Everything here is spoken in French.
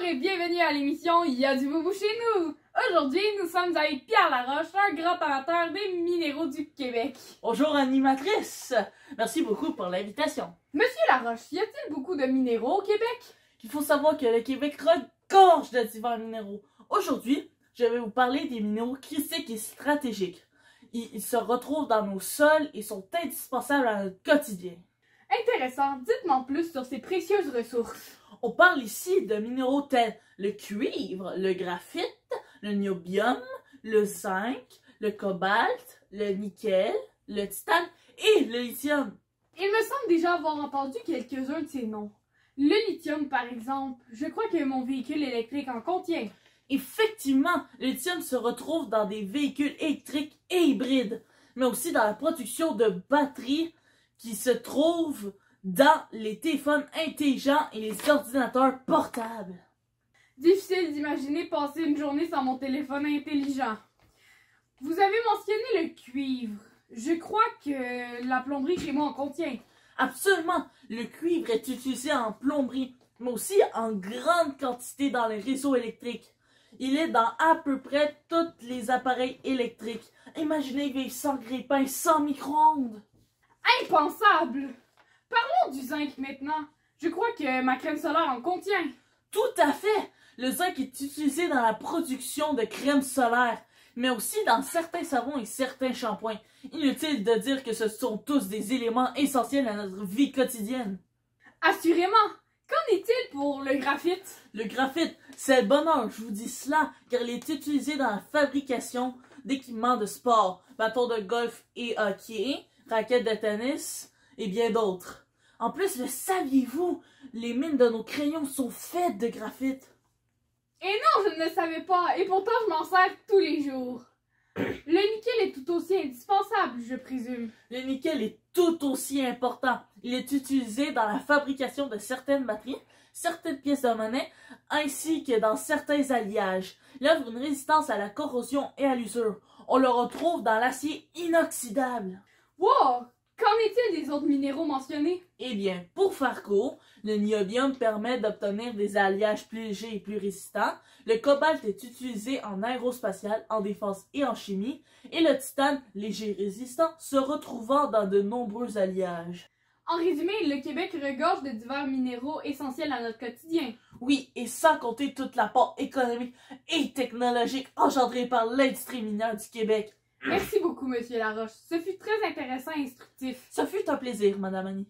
et bienvenue à l'émission Il y a du boubou chez nous! Aujourd'hui, nous sommes avec Pierre Laroche, un grand amateur des minéraux du Québec. Bonjour animatrice! Merci beaucoup pour l'invitation. Monsieur Laroche, y a-t-il beaucoup de minéraux au Québec? Il faut savoir que le Québec regorge de divers minéraux. Aujourd'hui, je vais vous parler des minéraux critiques et stratégiques. Ils se retrouvent dans nos sols et sont indispensables à notre quotidien. Intéressant, dites-moi plus sur ces précieuses ressources. On parle ici de minéraux tels le cuivre, le graphite, le niobium, le zinc, le cobalt, le nickel, le titane et le lithium. Il me semble déjà avoir entendu quelques-uns de ces noms. Le lithium, par exemple, je crois que mon véhicule électrique en contient. Effectivement, le lithium se retrouve dans des véhicules électriques et hybrides, mais aussi dans la production de batteries qui se trouvent dans les téléphones intelligents et les ordinateurs portables. Difficile d'imaginer passer une journée sans mon téléphone intelligent. Vous avez mentionné le cuivre. Je crois que la plomberie chez moi en contient. Absolument, le cuivre est utilisé en plomberie, mais aussi en grande quantité dans les réseaux électriques. Il est dans à peu près tous les appareils électriques. Imaginez vivre sans grille-pain, sans micro-ondes. Impensable! Parlons du zinc maintenant. Je crois que ma crème solaire en contient. Tout à fait! Le zinc est utilisé dans la production de crème solaire, mais aussi dans certains savons et certains shampoings. Inutile de dire que ce sont tous des éléments essentiels à notre vie quotidienne. Assurément! Qu'en est-il pour le graphite? Le graphite, c'est le bonheur, je vous dis cela, car il est utilisé dans la fabrication d'équipements de sport, bâtons de golf et hockey, raquettes de tennis et bien d'autres. En plus, le saviez-vous, les mines de nos crayons sont faites de graphite. Et non, je ne le savais pas, et pourtant je m'en sers tous les jours. Le nickel est tout aussi indispensable, je présume. Le nickel est tout aussi important. Il est utilisé dans la fabrication de certaines batteries, certaines pièces de monnaie, ainsi que dans certains alliages. Il offre une résistance à la corrosion et à l'usure. On le retrouve dans l'acier inoxydable. Wow! Qu'en est-il des autres minéraux mentionnés? Eh bien, pour faire court, le niobium permet d'obtenir des alliages plus légers et plus résistants. Le cobalt est utilisé en aérospatial, en défense et en chimie. Et le titane, léger et résistant, se retrouvant dans de nombreux alliages. En résumé, le Québec regorge de divers minéraux essentiels à notre quotidien. Oui, et sans compter toute l'apport économique et technologique engendré par l'industrie minière du Québec. Merci beaucoup, Monsieur Laroche. Ce fut très intéressant et instructif. Ce fut un plaisir, Madame Annie.